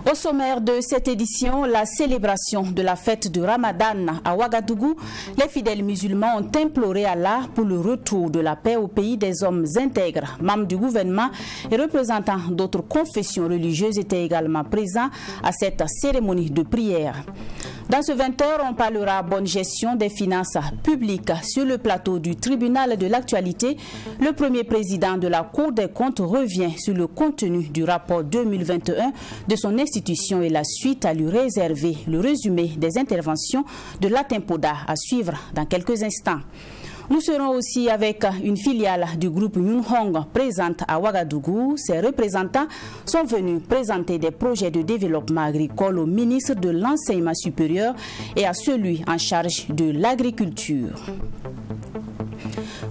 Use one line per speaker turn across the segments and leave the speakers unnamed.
Au sommaire de cette édition, la célébration de la fête de Ramadan à Ouagadougou, les fidèles musulmans ont imploré Allah pour le retour de la paix au pays des hommes intègres. Membres du gouvernement et représentants d'autres confessions religieuses étaient également présents à cette cérémonie de prière. Dans ce 20h, on parlera bonne gestion des finances publiques. Sur le plateau du tribunal de l'actualité, le premier président de la Cour des comptes revient sur le contenu du rapport 2021 de son institution et la suite à lui réserver le résumé des interventions de l'Atempoda à suivre dans quelques instants. Nous serons aussi avec une filiale du groupe Yunhong présente à Ouagadougou. Ses représentants sont venus présenter des projets de développement agricole au ministre de l'Enseignement supérieur et à celui en charge de l'agriculture.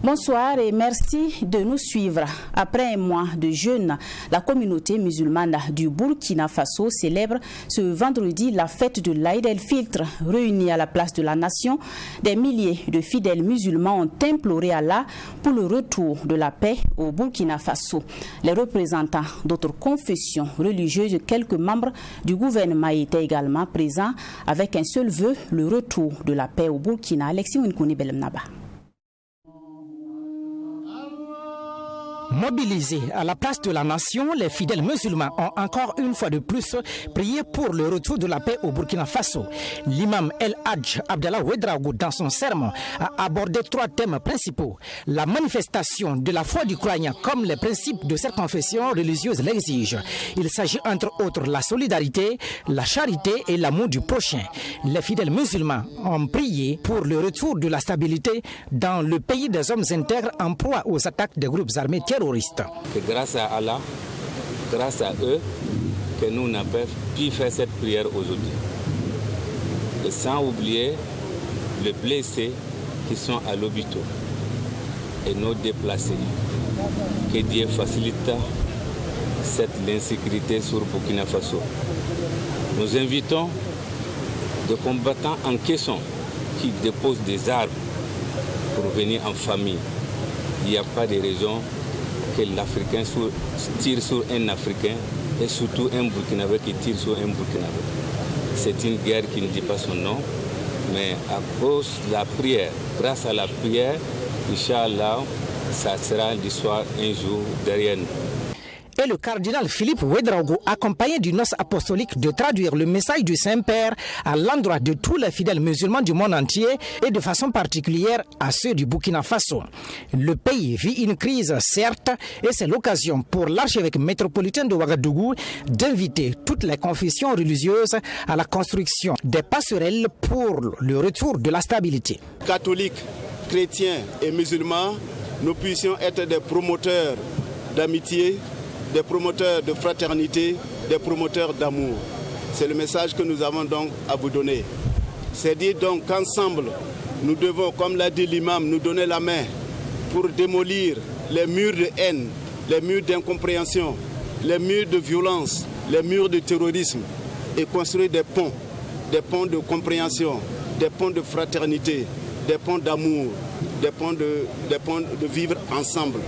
Bonsoir et merci de nous suivre. Après un mois de jeûne, la communauté musulmane du Burkina Faso célèbre ce vendredi la fête de l'Aïd el-Fitr. Réunis à la place de la nation, des milliers de fidèles musulmans ont imploré Allah pour le retour de la paix au Burkina Faso. Les représentants d'autres confessions religieuses et quelques membres du gouvernement étaient également présents avec un seul vœu, le retour de la paix au Burkina. Alexis Winkouni Belemnaba.
Mobilisés à la place de la nation, les fidèles musulmans ont encore une fois de plus prié pour le retour de la paix au Burkina Faso. L'imam El Hadj Abdallah Ouedraogo, dans son sermon, a abordé 3 thèmes principaux. La manifestation de la foi du croyant comme les principes de cette confession religieuse l'exigent. Il s'agit entre autres la solidarité, la charité et l'amour du prochain. Les fidèles musulmans ont prié pour le retour de la stabilité dans le pays des hommes intègres en proie aux attaques des groupes armés terroristes.
C'est grâce à Allah, grâce à eux, que nous n'avons pu faire cette prière aujourd'hui. Et sans oublier les blessés qui sont à l'hôpital et nos déplacés. Que Dieu facilite cette insécurité sur Burkina Faso. Nous invitons des combattants en caisson qui déposent des armes pour venir en famille. Il n'y a pas de raison que l'Africain tire sur un Africain et surtout un Burkinabé qui tire sur un Burkinabé. C'est une guerre qui ne dit pas son nom, mais à cause de la prière, grâce à la prière, Inch'Allah, ça sera l'histoire un jour derrière nous.
Et le cardinal Philippe Ouedraogo, accompagné du nonce apostolique, de traduire le message du Saint-Père à l'endroit de tous les fidèles musulmans du monde entier et de façon particulière à ceux du Burkina Faso. Le pays vit une crise, certes, et c'est l'occasion pour l'archevêque métropolitain de Ouagadougou d'inviter toutes les confessions religieuses à la construction des passerelles pour le retour de la stabilité.
Catholiques, chrétiens et musulmans, nous puissions être des promoteurs d'amitié, des promoteurs de fraternité, des promoteurs d'amour. C'est le message que nous avons donc à vous donner. C'est dire donc qu'ensemble, nous devons, comme l'a dit l'imam, nous donner la main pour démolir les murs de haine, les murs d'incompréhension, les murs de violence, les murs de terrorisme et construire des ponts de compréhension, des ponts de fraternité, des ponts d'amour, des ponts de vivre ensemble.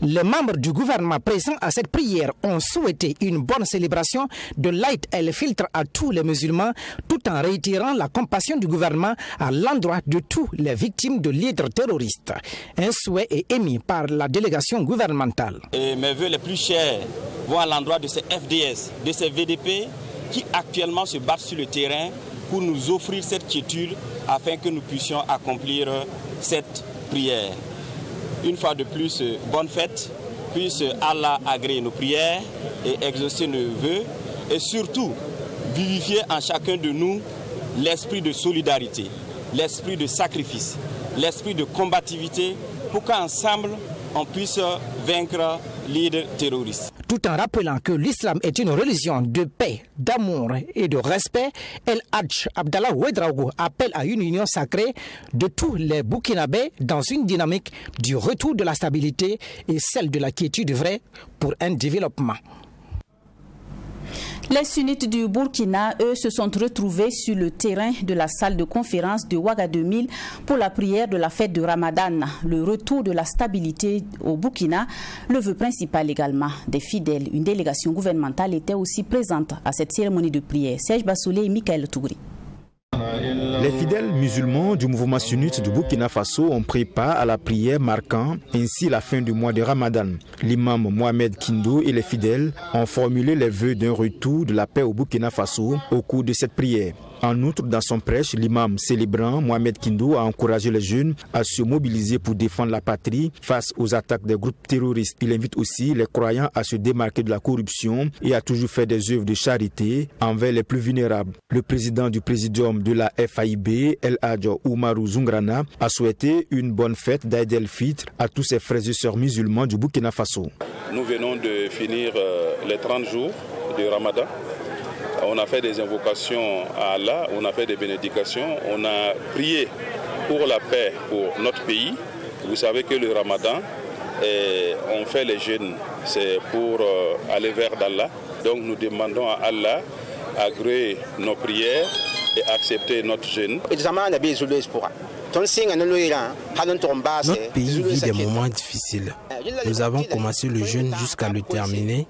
Les membres du gouvernement présents à cette prière ont souhaité une bonne célébration de l'Aïd el-Fitr à tous les musulmans, tout en réitérant la compassion du gouvernement à l'endroit de tous les victimes de leaders terroristes. Un souhait est émis par la délégation gouvernementale.
Et mes vœux les plus chers vont à l'endroit de ces FDS, de ces VDP qui actuellement se battent sur le terrain pour nous offrir cette quiétude afin que nous puissions accomplir cette prière. Une fois de plus, bonne fête, puisse Allah agréer nos prières et exaucer nos vœux et surtout vivifier en chacun de nous l'esprit de solidarité, l'esprit de sacrifice, l'esprit de combativité pour qu'ensemble on puisse vaincre l'idée terroriste.
Tout en rappelant que l'islam est une religion de paix, d'amour et de respect, El Hadj Abdallah Ouedraogo appelle à une union sacrée de tous les Burkinabés dans une dynamique du retour de la stabilité et celle de la quiétude vraie pour un développement.
Les sunnites du Burkina, eux, se sont retrouvés sur le terrain de la salle de conférence de Ouagadougou pour la prière de la fête de Ramadan. Le retour de la stabilité au Burkina, le vœu principal également des fidèles. Une délégation gouvernementale était aussi présente à cette cérémonie de prière. Serge Bassolé et Michael Tougri.
Les fidèles musulmans du mouvement sunnite du Burkina Faso ont pris part à la prière marquant ainsi la fin du mois de Ramadan. L'imam Mohamed Kindou et les fidèles ont formulé les vœux d'un retour de la paix au Burkina Faso au cours de cette prière. En outre, dans son prêche, l'imam célébrant Mohamed Kindou a encouragé les jeunes à se mobiliser pour défendre la patrie face aux attaques des groupes terroristes. Il invite aussi les croyants à se démarquer de la corruption et à toujours faire des œuvres de charité envers les plus vulnérables. Le président du présidium de la FAIB, El Hadj Oumarou Zungrana, a souhaité une bonne fête d'Aïd el-Fitr à tous ses frères et sœurs musulmans du Burkina Faso.
Nous venons de finir les 30 jours du Ramadan. On a fait des invocations à Allah, on a fait des bénédictions, on a prié pour la paix pour notre pays. Vous savez que le Ramadan, on fait les jeûnes, c'est pour aller vers Allah. Donc nous demandons à Allah d'agréer nos prières et accepter notre jeûne.
Notre pays vit des moments difficiles. Nous avons commencé le jeûne jusqu'à le terminer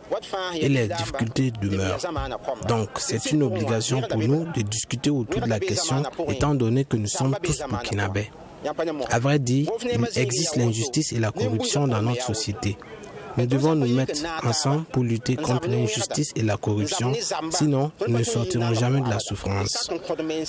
et les difficultés demeurent. Donc c'est une obligation pour nous de discuter autour de la question étant donné que nous sommes tous burkinabés. À vrai dire, il existe l'injustice et la corruption dans notre société. Nous devons nous mettre ensemble pour lutter contre l'injustice et la corruption, sinon nous ne sortirons jamais de la souffrance.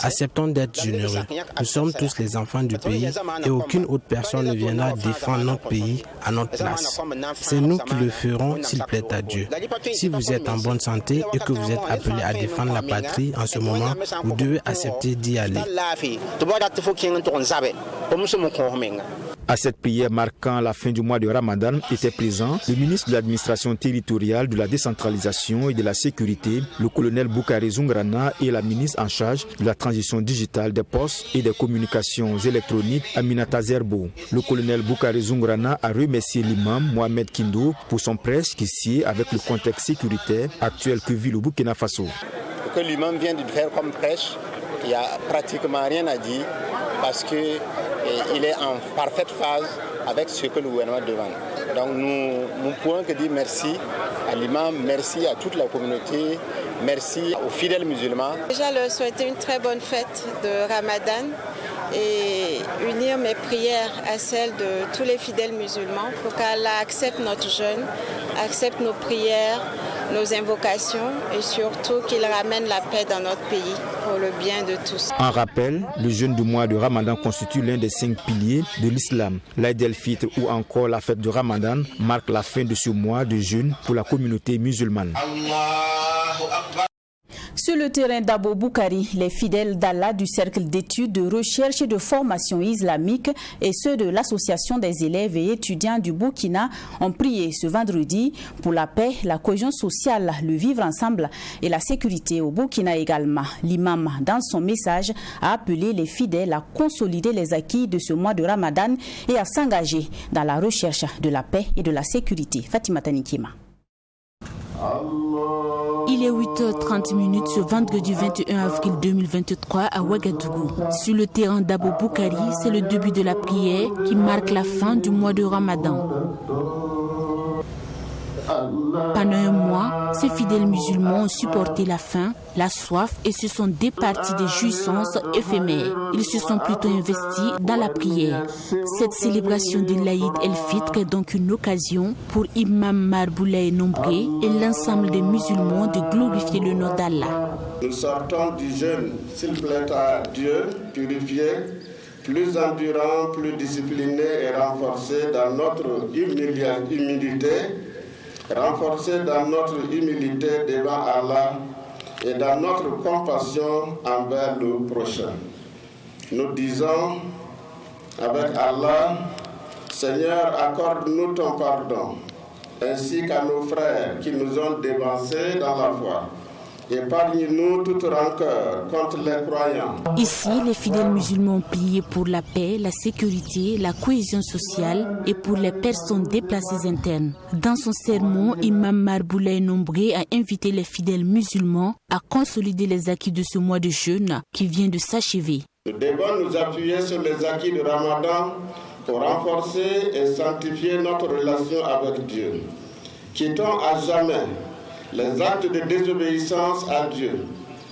Acceptons d'être généreux. Nous sommes tous les enfants du pays et aucune autre personne ne viendra défendre notre pays à notre place. C'est nous qui le ferons s'il plaît à Dieu. Si vous êtes en bonne santé et que vous êtes appelé à défendre la patrie en ce moment, vous devez accepter d'y aller.
À cette prière marquant la fin du mois de Ramadan était présent le ministre de l'administration territoriale, de la décentralisation et de la sécurité, le colonel Boukari Zungrana et la ministre en charge de la transition digitale des postes et des communications électroniques, Aminata Zerbo. Le colonel Boukari Zungrana a remercié l'imam Mohamed Kindou pour son prêche qui sied avec le contexte sécuritaire actuel que vit le Burkina Faso.
Ce que l'imam vient de faire comme prêche, il n'y a pratiquement rien à dire parce qu'il est en parfaite phase avec ce que le gouvernement demande. Donc nous ne pouvons que dire merci à l'imam, merci à toute la communauté, merci aux fidèles musulmans.
Déjà leur souhaiter une très bonne fête de Ramadan et unir mes prières à celles de tous les fidèles musulmans pour qu'Allah accepte notre jeûne, accepte nos prières, nos invocations et surtout qu'il ramène la paix dans notre pays pour le bien de tous.
En rappel, le jeûne du mois de Ramadan constitue l'un des 5 piliers de l'islam. L'Aïd el-Fitr ou encore la fête de Ramadan marque la fin de ce mois de jeûne pour la communauté musulmane.
Sur le terrain d'Abo Boukari, les fidèles d'Allah du cercle d'études, de recherche et de formation islamique et ceux de l'association des élèves et étudiants du Burkina ont prié ce vendredi pour la paix, la cohésion sociale, le vivre ensemble et la sécurité au Burkina également. L'imam, dans son message, a appelé les fidèles à consolider les acquis de ce mois de Ramadan et à s'engager dans la recherche de la paix et de la sécurité. Fatima Tanikima.
Il est 8h30 ce vendredi 21 avril 2023 à Ouagadougou. Sur le terrain d'Abo Boukari, c'est le début de la prière qui marque la fin du mois de Ramadan. Pendant un mois, ces fidèles musulmans ont supporté la faim, la soif et se sont départis des jouissances éphémères. Ils se sont plutôt investis dans la prière. Cette célébration de l'Aïd el-Fitr est donc une occasion pour Imam Marboulaye Nombré et l'ensemble des musulmans de glorifier le nom d'Allah.
Nous sortons du jeûne, s'il plaît à Dieu, purifié, plus endurant, plus discipliné et renforcé dans notre humilité. Renforcés dans notre humilité devant Allah et dans notre compassion envers le prochain. Nous disons avec Allah, Seigneur, accorde-nous ton pardon ainsi qu'à nos frères qui nous ont dévancés dans la foi. Épargne-nous toute rancœur contre les croyants.
Ici, les fidèles musulmans ont prié pour la paix, la sécurité, la cohésion sociale et pour les personnes déplacées internes. Dans son sermon, Imam Marboulaye Nombré a invité les fidèles musulmans à consolider les acquis de ce mois de jeûne qui vient de s'achever.
Nous devons nous appuyer sur les acquis du Ramadan pour renforcer et sanctifier notre relation avec Dieu. Quittons à jamais les actes de désobéissance à Dieu.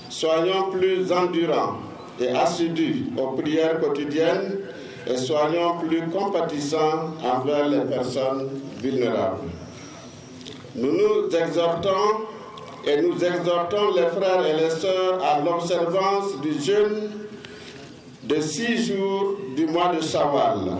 Soyons plus endurants et assidus aux prières quotidiennes et soyons plus compatissants envers les personnes vulnérables. Nous nous exhortons les frères et les sœurs à l'observance du jeûne de 6 jours du mois de Shawwal.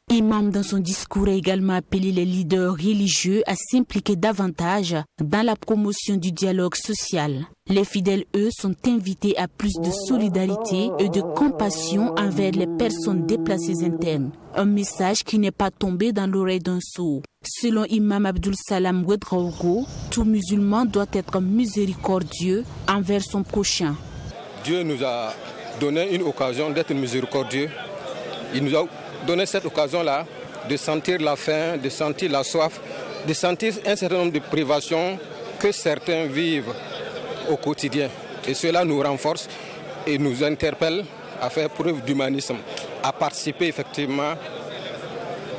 Imam, dans son discours, a également appelé les leaders religieux à s'impliquer davantage dans la promotion du dialogue social. Les fidèles, eux, sont invités à plus de solidarité et de compassion envers les personnes déplacées internes. Un message qui n'est pas tombé dans l'oreille d'un sourd. Selon Imam Abdul Salam Ouedraogo, tout musulman doit être miséricordieux envers son prochain.
Dieu nous a donné une occasion d'être miséricordieux. Il nous a donné cette occasion-là de sentir la faim, de sentir la soif, de sentir un certain nombre de privations que certains vivent au quotidien. Et cela nous renforce et nous interpelle à faire preuve d'humanisme, à participer effectivement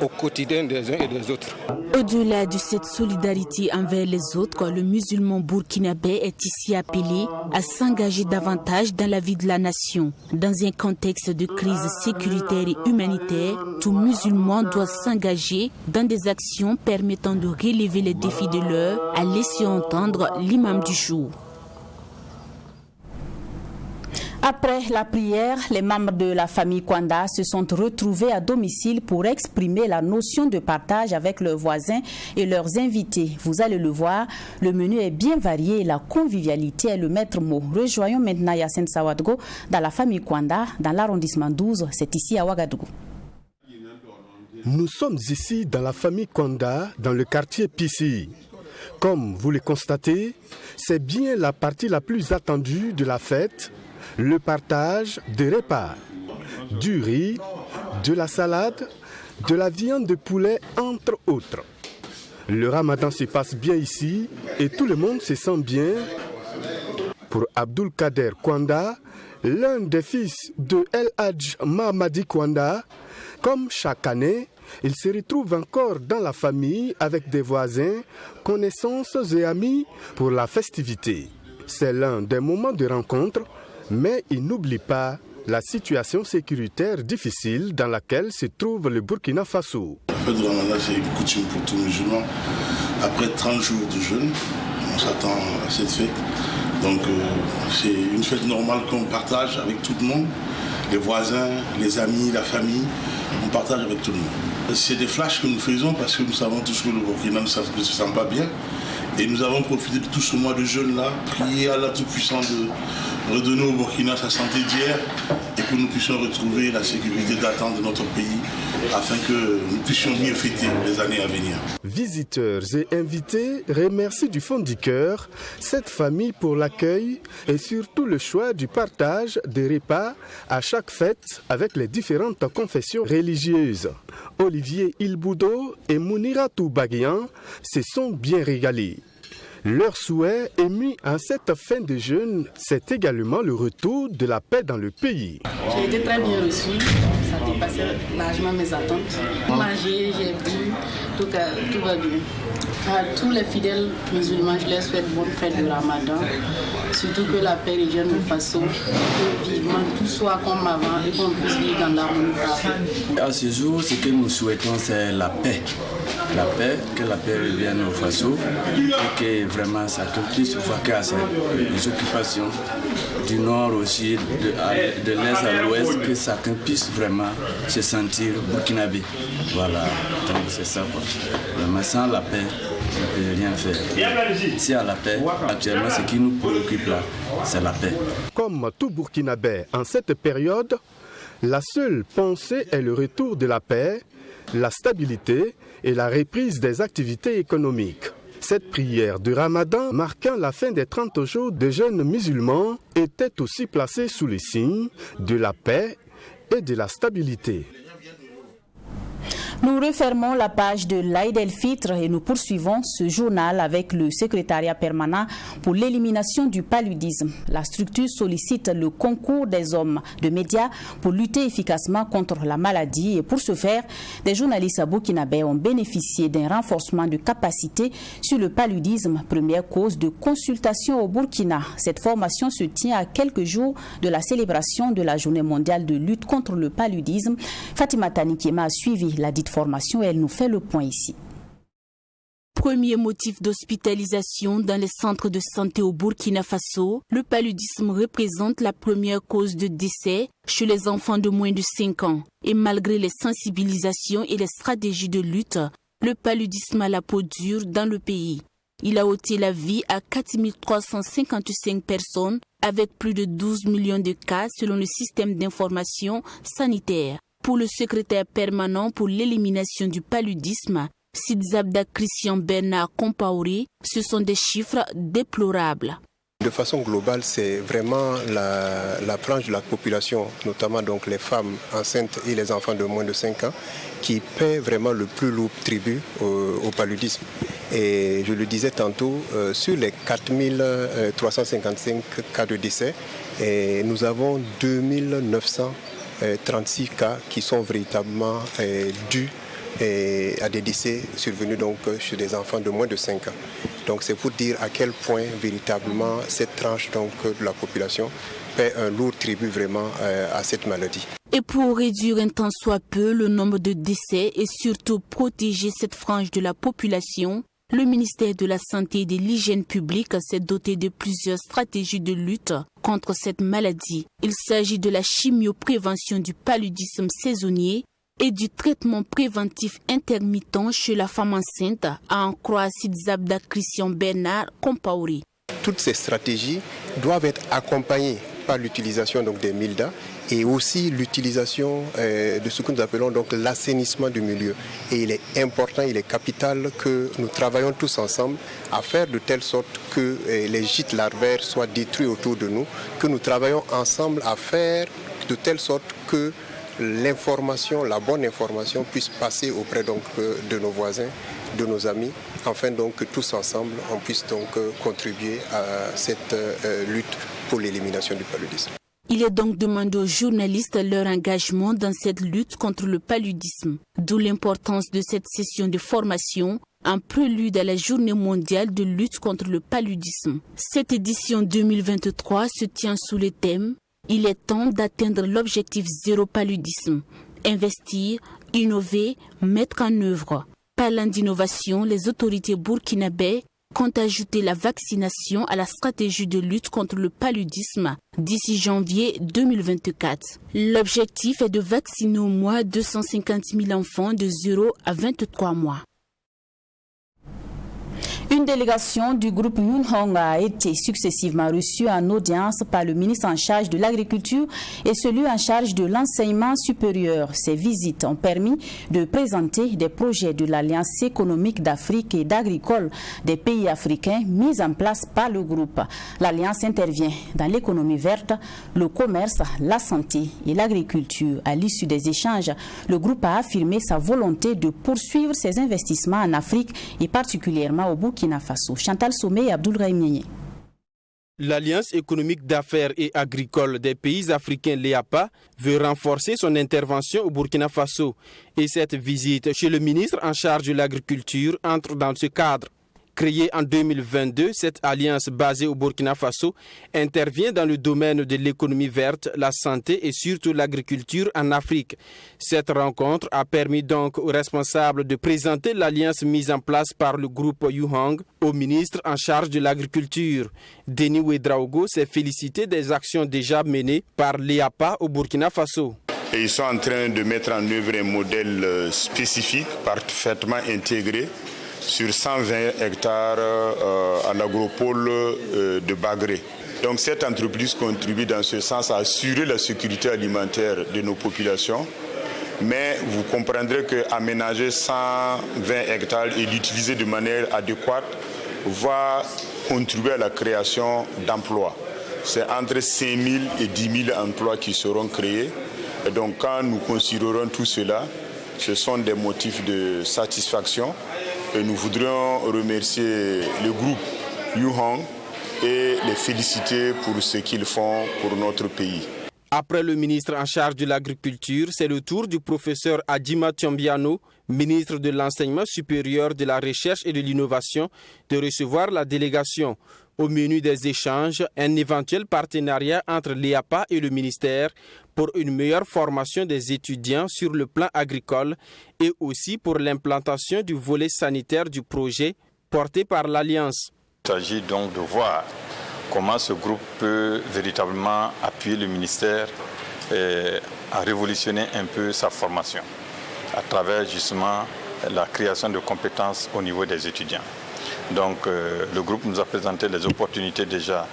au quotidien des uns et des autres.
Au-delà de cette solidarité envers les autres, le musulman burkinabé est ici appelé à s'engager davantage dans la vie de la nation. Dans un contexte de crise sécuritaire et humanitaire, tout musulman doit s'engager dans des actions permettant de relever les défis de l'heure, a laissé entendre l'imam du jour.
Après la prière, les membres de la famille Kwanda se sont retrouvés à domicile pour exprimer la notion de partage avec leurs voisins et leurs invités. Vous allez le voir, le menu est bien varié et la convivialité est le maître mot. Rejoignons maintenant Yassine Sawadgo dans la famille Kwanda, dans l'arrondissement 12, c'est ici à Ouagadougou.
Nous sommes ici dans la famille Kwanda, dans le quartier Pissi. Comme vous le constatez, c'est bien la partie la plus attendue de la fête. Le partage des repas, du riz, de la salade, de la viande de poulet, entre autres. Le ramadan se passe bien ici et tout le monde se sent bien. Pour Abdul Kader Kwanda, l'un des fils de El Hadj Mahamadi Kwanda, comme chaque année, il se retrouve encore dans la famille avec des voisins, connaissances et amis pour la festivité. C'est l'un des moments de rencontre. Mais il n'oublie pas la situation sécuritaire difficile dans laquelle se trouve le Burkina Faso.
La fête de Ramadan, c'est une coutume pour tous les musulmans. Après 30 jours de jeûne, on s'attend à cette fête. Donc c'est une fête normale qu'on partage avec tout le monde. Les voisins, les amis, la famille, on partage avec tout le monde. C'est des flashs que nous faisons parce que nous savons tous que le Burkina ne se sent pas bien. Et nous avons profité de tout ce mois de jeûne-là, prier Allah Tout-Puissant de redonner au Burkina sa santé d'hier et que nous puissions retrouver la sécurité d'attente de notre pays afin que nous puissions mieux fêter les années à venir.
Visiteurs et invités remercient du fond du cœur cette famille pour l'accueil et surtout le choix du partage des repas à chaque fête avec les différentes confessions religieuses. Olivier Ilboudo et Mouniratou Baguian se sont bien régalés. Leur souhait émis en cette fin de jeûne, c'est également le retour de la paix dans le pays.
J'ai été très bien reçu, ça dépassait largement mes attentes. J'ai mangé, j'ai bu, tout va bien. À tous les fidèles musulmans, je leur souhaite bonne fête de Ramadan. Surtout que la paix revienne au Faso, que vivement tout soit comme avant et qu'on puisse vivre dans l'harmonie.
À ce jour, ce que nous souhaitons, c'est la paix. La paix, que la paix revienne au Faso et que vraiment chacun puisse vaquer à ses occupations du nord aussi, de l'est à l'ouest, que chacun puisse vraiment se sentir burkinabé. Voilà, donc c'est ça quoi. Vraiment sans la paix, on ne peut rien faire. Si à la paix, actuellement ce qui nous préoccupe là, c'est la paix.
Comme tout Burkinabé en cette période, la seule pensée est le retour de la paix, la stabilité et la reprise des activités économiques. Cette prière de Ramadan, marquant la fin des 30 jours des jeunes musulmans, était aussi placée sous les signes de la paix et de la stabilité.
Nous refermons la page de l'Aïd el-Fitr et nous poursuivons ce journal avec le secrétariat permanent pour l'élimination du paludisme. La structure sollicite le concours des hommes de médias pour lutter efficacement contre la maladie et pour ce faire, des journalistes burkinabés ont bénéficié d'un renforcement de capacité sur le paludisme, première cause de consultation au Burkina. Cette formation se tient à quelques jours de la célébration de la Journée mondiale de lutte contre le paludisme. Fatima Tanikiema a suivi la dite formation et elle nous fait le point ici.
Premier motif d'hospitalisation dans les centres de santé au Burkina Faso, le paludisme représente la première cause de décès chez les enfants de moins de 5 ans. Et malgré les sensibilisations et les stratégies de lutte, le paludisme a la peau dure dans le pays. Il a ôté la vie à 4355 personnes avec plus de 12 millions de cas selon le système d'information sanitaire. Pour le secrétaire permanent pour l'élimination du paludisme, Sidzabda Christian Bernard Compaoré, ce sont des chiffres déplorables.
De façon globale, c'est vraiment la frange de la population, notamment donc les femmes enceintes et les enfants de moins de 5 ans, qui paient vraiment le plus lourd tribut au paludisme. Et je le disais tantôt, sur les 4355 cas de décès, nous avons 2936 cas qui sont véritablement dus à des décès survenus donc chez des enfants de moins de 5 ans. Donc c'est pour dire à quel point véritablement cette tranche donc de la population paie un lourd tribut vraiment à cette maladie.
Et pour réduire un tant soit peu le nombre de décès et surtout protéger cette frange de la population, le ministère de la Santé et de l'Hygiène publique s'est doté de plusieurs stratégies de lutte contre cette maladie. Il s'agit de la chimioprévention du paludisme saisonnier et du traitement préventif intermittent chez la femme enceinte, à en croire Sidzabda Christian Bernard Compaoré.
Toutes ces stratégies doivent être accompagnées par l'utilisation donc des MILDA et aussi l'utilisation de ce que nous appelons donc l'assainissement du milieu. Et il est important, il est capital que nous travaillons tous ensemble à faire de telle sorte que les gîtes larvaires soient détruits autour de nous, que nous travaillons ensemble à faire de telle sorte que l'information, la bonne information puisse passer auprès donc de nos voisins, de nos amis, afin donc que tous ensemble on puisse donc contribuer à cette lutte pour l'élimination du paludisme.
Il est donc demandé aux journalistes leur engagement dans cette lutte contre le paludisme, d'où l'importance de cette session de formation, un prélude à la Journée mondiale de lutte contre le paludisme. Cette édition 2023 se tient sous le thème « Il est temps d'atteindre l'objectif zéro paludisme, investir, innover, mettre en œuvre ». Parlant d'innovation, les autorités burkinabées comptent ajouter la vaccination à la stratégie de lutte contre le paludisme d'ici janvier 2024. L'objectif est de vacciner au moins 250 000 enfants de 0 à 23 mois.
Une délégation du groupe Yunhong a été successivement reçue en audience par le ministre en charge de l'agriculture et celui en charge de l'enseignement supérieur. Ces visites ont permis de présenter des projets de l'Alliance économique d'Afrique et d'agricole des pays africains mis en place par le groupe. L'Alliance intervient dans l'économie verte, le commerce, la santé et l'agriculture. À l'issue des échanges, le groupe a affirmé sa volonté de poursuivre ses investissements en Afrique et particulièrement au Burkina Faso. Chantal Somé et Abdoul Rahim.
L'Alliance économique d'affaires et agricole des pays africains, l'EAPA, veut renforcer son intervention au Burkina Faso. Et cette visite chez le ministre en charge de l'agriculture entre dans ce cadre. Créée en 2022, cette alliance basée au Burkina Faso intervient dans le domaine de l'économie verte, la santé et surtout l'agriculture en Afrique. Cette rencontre a permis donc aux responsables de présenter l'alliance mise en place par le groupe Yunhong au ministre en charge de l'agriculture. Denis Ouedraogo s'est félicité des actions déjà menées par l'EAPA au Burkina Faso.
Et ils sont en train de mettre en œuvre un modèle spécifique, parfaitement intégré, sur 120 hectares à l'agropole de Bagré. Donc cette entreprise contribue dans ce sens à assurer la sécurité alimentaire de nos populations Mais vous comprendrez qu'aménager 120 hectares et l'utiliser de manière adéquate va contribuer à la création d'emplois. C'est entre 5 000 et 10 000 emplois qui seront créés. Et donc quand nous considérons tout cela, ce sont des motifs de satisfaction. Et nous voudrions remercier le groupe Yuhong et les féliciter pour ce qu'ils font pour notre pays.
Après le ministre en charge de l'agriculture, c'est le tour du professeur Adjima Tiombiano, ministre de l'enseignement supérieur, de la recherche et de l'innovation, de recevoir la délégation. Au menu des échanges, un éventuel partenariat entre l'EAPA et le ministère pour une meilleure formation des étudiants sur le plan agricole et aussi pour l'implantation du volet sanitaire du projet porté par l'Alliance.
Il s'agit donc de voir comment ce groupe peut véritablement appuyer le ministère à révolutionner un peu sa formation à travers justement la création de compétences au niveau des étudiants. Donc le groupe nous a présenté les opportunités déjà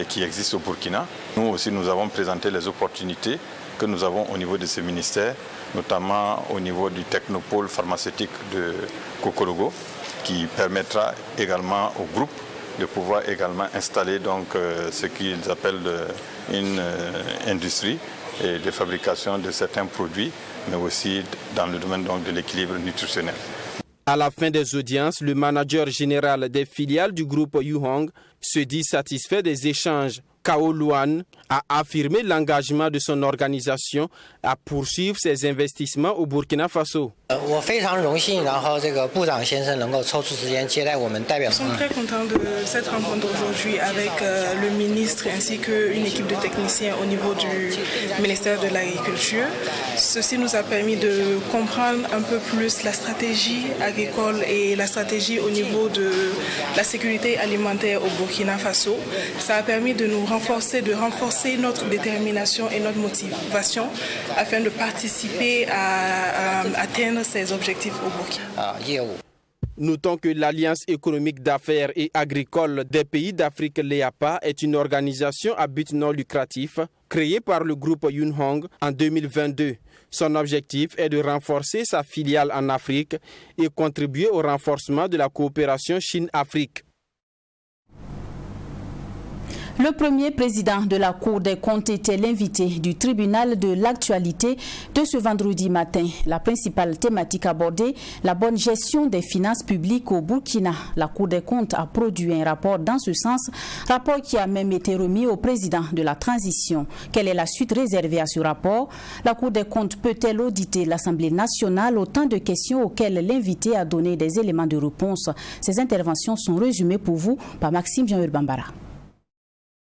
qui existent au Burkina. Nous aussi nous avons présenté les opportunités que nous avons au niveau de ce ministère, notamment au niveau du technopôle pharmaceutique de Kokorogo, qui permettra également au groupe de pouvoir également installer donc, ce qu'ils appellent une industrie de fabrication de certains produits, mais aussi dans le domaine donc, de l'équilibre nutritionnel.
À la fin des audiences, le manager général des filiales du groupe Yuhong se dit satisfait des échanges. Kao Luan a affirmé l'engagement de son organisation à poursuivre ses investissements au Burkina Faso.
Nous sommes très
contents de cette rencontre aujourd'hui avec le ministre ainsi qu'une équipe de techniciens au niveau du ministère de l'Agriculture. Ceci nous a permis de comprendre un peu plus la stratégie agricole et la stratégie au niveau de la sécurité alimentaire au Burkina Faso. Ça a permis de nous renforcer notre détermination et notre motivation afin de participer à atteindre ces objectifs au Burkina.
Notons que l'Alliance économique d'affaires et agricole des pays d'Afrique, l'EAPA, est une organisation à but non lucratif créée par le groupe Yuhong en 2022. Son objectif est de renforcer sa filiale en Afrique et contribuer au renforcement de la coopération Chine-Afrique.
Le premier président de la Cour des comptes était l'invité du tribunal de l'actualité de ce vendredi matin. La principale thématique abordée, la bonne gestion des finances publiques au Burkina. La Cour des comptes a produit un rapport dans ce sens, rapport qui a même été remis au président de la transition. Quelle est la suite réservée à ce rapport? La Cour des comptes peut-elle auditer l'Assemblée nationale? Autant de questions auxquelles l'invité a donné des éléments de réponse. Ces interventions sont résumées pour vous par Maxime Jean-Urbambara.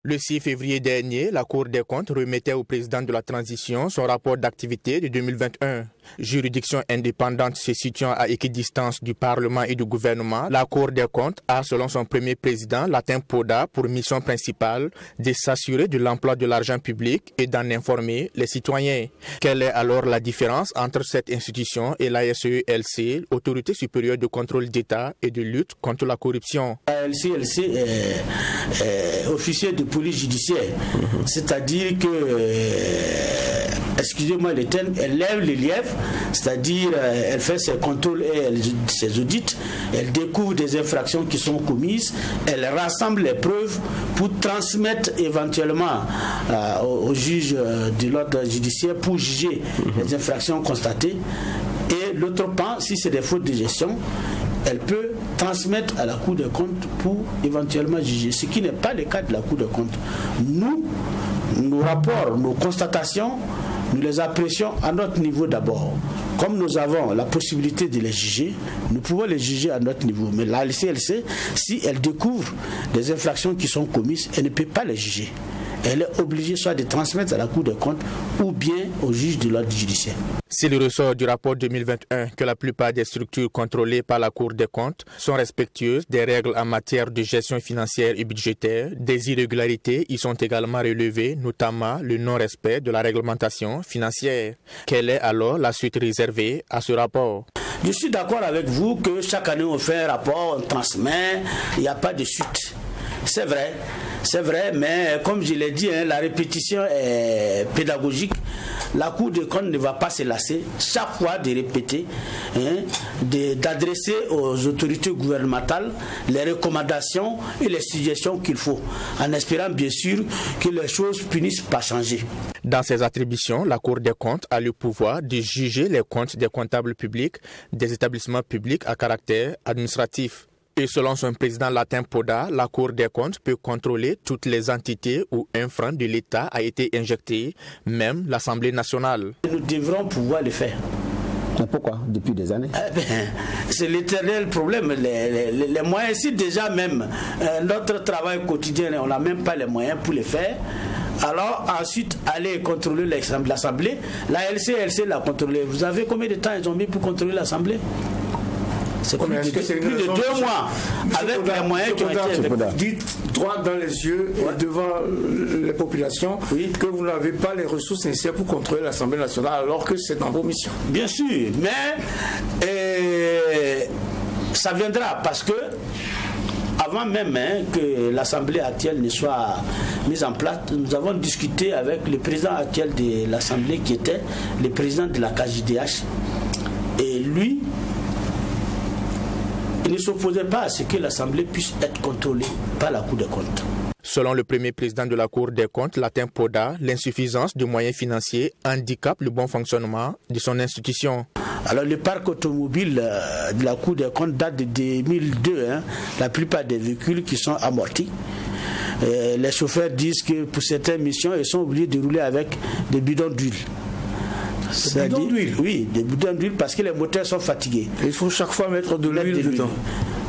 Le 6 février dernier, la Cour des comptes remettait au président de la transition son rapport d'activité de 2021. Juridiction indépendante se situant à équidistance du Parlement et du gouvernement, la Cour des comptes a, selon son premier président, Latin Poda, pour mission principale de s'assurer de l'emploi de l'argent public et d'en informer les citoyens. Quelle est alors la différence entre cette institution et la SELC, Autorité supérieure de contrôle d'État et de lutte contre la corruption?
La SELC est officier de police judiciaire, c'est-à-dire que, excusez-moi le terme, elle lève les lièvres, c'est-à-dire elle fait ses contrôles et ses audits, elle découvre des infractions qui sont commises, elle rassemble les preuves pour transmettre éventuellement au juge de l'ordre judiciaire pour juger les infractions constatées. Et l'autre pan, si c'est des fautes de gestion, elle peut transmettre à la Cour des comptes pour éventuellement juger, ce qui n'est pas le cas de la Cour des comptes. Nous, nos rapports, nos constatations, nous les apprécions à notre niveau d'abord. Comme nous avons la possibilité de les juger, nous pouvons les juger à notre niveau. Mais la LCLC, si elle découvre des infractions qui sont commises, elle ne peut pas les juger. Elle est obligée soit de transmettre à la Cour des comptes ou bien au juge de l'ordre judiciaire.
S'il ressort du rapport 2021 que la plupart des structures contrôlées par la Cour des comptes sont respectueuses des règles en matière de gestion financière et budgétaire, des irrégularités y sont également relevées, notamment le non-respect de la réglementation financière. Quelle est alors la suite réservée à ce rapport?
Je suis d'accord avec vous que chaque année on fait un rapport, on transmet, il n'y a pas de suite. C'est vrai, mais comme je l'ai dit, la répétition est pédagogique. La Cour des comptes ne va pas se lasser chaque fois de répéter, d'adresser aux autorités gouvernementales les recommandations et les suggestions qu'il faut, en espérant bien sûr que les choses finissent par changer.
Dans ses attributions, la Cour des comptes a le pouvoir de juger les comptes des comptables publics, des établissements publics à caractère administratif. Et selon son président Latin Poda, la Cour des comptes peut contrôler toutes les entités où un franc de l'État a été injecté, même l'Assemblée nationale.
Nous devrons pouvoir le faire.
Mais pourquoi? Depuis des années?
C'est l'éternel problème. Les moyens, si déjà même notre travail quotidien, on n'a même pas les moyens pour le faire, alors ensuite aller contrôler l'Assemblée. La LCLC l'a contrôlé. Vous avez combien de temps ils ont mis pour contrôler l'Assemblée? C'est plus de 2 mois avec les moyens qui ont été
dites droit dans les yeux et devant les populations que vous n'avez pas les ressources nécessaires pour contrôler l'Assemblée nationale alors que c'est dans vos missions.
Bien sûr, mais ça viendra parce que avant même que l'Assemblée actuelle ne soit mise en place, nous avons discuté avec le président actuel de l'Assemblée qui était le président de la KJDH et lui, il ne s'opposait pas à ce que l'Assemblée puisse être contrôlée par la Cour des comptes.
Selon le premier président de la Cour des comptes, Latin Poda, l'insuffisance de moyens financiers handicape le bon fonctionnement de son institution.
Alors le parc automobile de la Cour des comptes date de 2002. La plupart des véhicules qui sont amortis. Les chauffeurs disent que pour certaines missions, ils sont obligés de rouler avec des bidons d'huile.
Des bidons d'huile?
Oui, des bidons d'huile parce que les moteurs sont fatigués.
Il faut chaque fois mettre de l'huile dedans.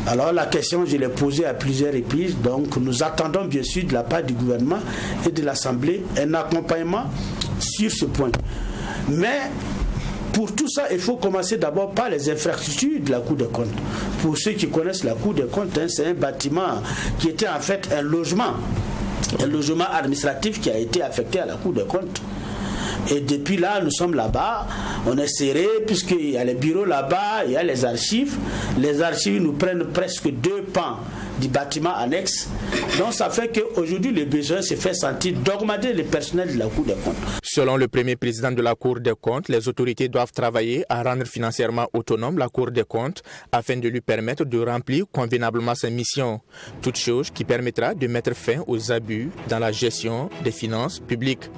Alors la question, je l'ai posée à plusieurs reprises. Donc nous attendons bien sûr de la part du gouvernement et de l'Assemblée un accompagnement sur ce point. Mais pour tout ça, il faut commencer d'abord par les infrastructures de la Cour des comptes. Pour ceux qui connaissent la Cour des comptes, c'est un bâtiment qui était en fait un logement administratif qui a été affecté à la Cour des comptes. Et depuis là, nous sommes là-bas, on est serré puisqu'il y a les bureaux là-bas, il y a les archives. Les archives nous prennent presque 2 pans du bâtiment annexe. Donc ça fait qu'aujourd'hui, le besoin se fait sentir d'augmenter le personnel de la Cour des comptes.
Selon le premier président de la Cour des comptes, les autorités doivent travailler à rendre financièrement autonome la Cour des comptes afin de lui permettre de remplir convenablement ses missions. Toute chose qui permettra de mettre fin aux abus dans la gestion des finances publiques.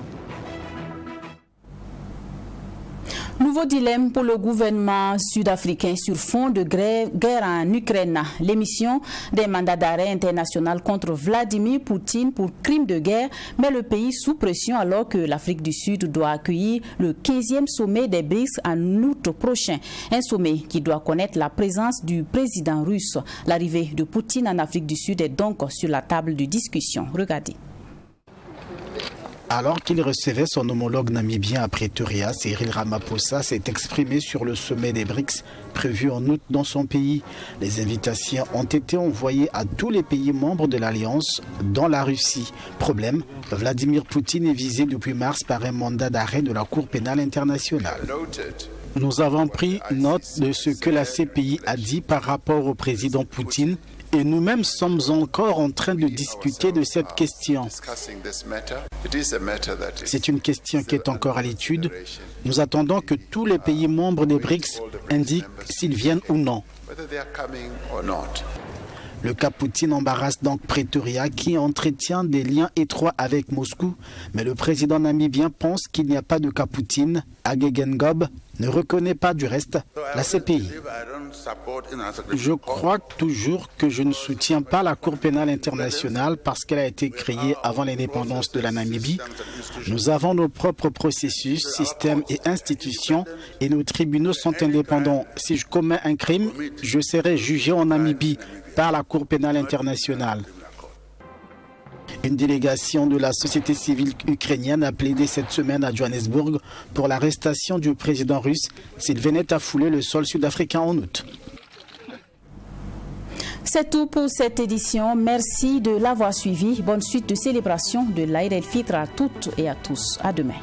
Nouveau dilemme pour le gouvernement sud-africain sur fond de guerre en Ukraine. L'émission des mandats d'arrêt international contre Vladimir Poutine pour crime de guerre met le pays sous pression alors que l'Afrique du Sud doit accueillir le 15e sommet des BRICS en août prochain. Un sommet qui doit connaître la présence du président russe. L'arrivée de Poutine en Afrique du Sud est donc sur la table de discussion. Regardez.
Alors qu'il recevait son homologue namibien à Pretoria, Cyril Ramaphosa s'est exprimé sur le sommet des BRICS prévu en août dans son pays. Les invitations ont été envoyées à tous les pays membres de l'Alliance, dont la Russie. Problème, Vladimir Poutine est visé depuis mars par un mandat d'arrêt de la Cour pénale internationale. Nous avons pris note de ce que la CPI a dit par rapport au président Poutine. Et nous-mêmes sommes encore en train de discuter de cette question. C'est une question qui est encore à l'étude. Nous attendons que tous les pays membres des BRICS indiquent s'ils viennent ou non. Le cas Poutine embarrasse donc Pretoria qui entretient des liens étroits avec Moscou. Mais le président namibien pense qu'il n'y a pas de cas Poutine. Agegengob ne reconnaît pas du reste la CPI. Je crois toujours que je ne soutiens pas la Cour pénale internationale parce qu'elle a été créée avant l'indépendance de la Namibie. Nous avons nos propres processus, systèmes et institutions et nos tribunaux sont indépendants. Si je commets un crime, je serai jugé en Namibie par la Cour pénale internationale. Une délégation de la société civile ukrainienne a plaidé cette semaine à Johannesburg pour l'arrestation du président russe s'il venait à fouler le sol sud-africain en août.
C'est tout pour cette édition. Merci de l'avoir suivi. Bonne suite de célébration de l'Aïd el-Fitr à toutes et à tous. À demain.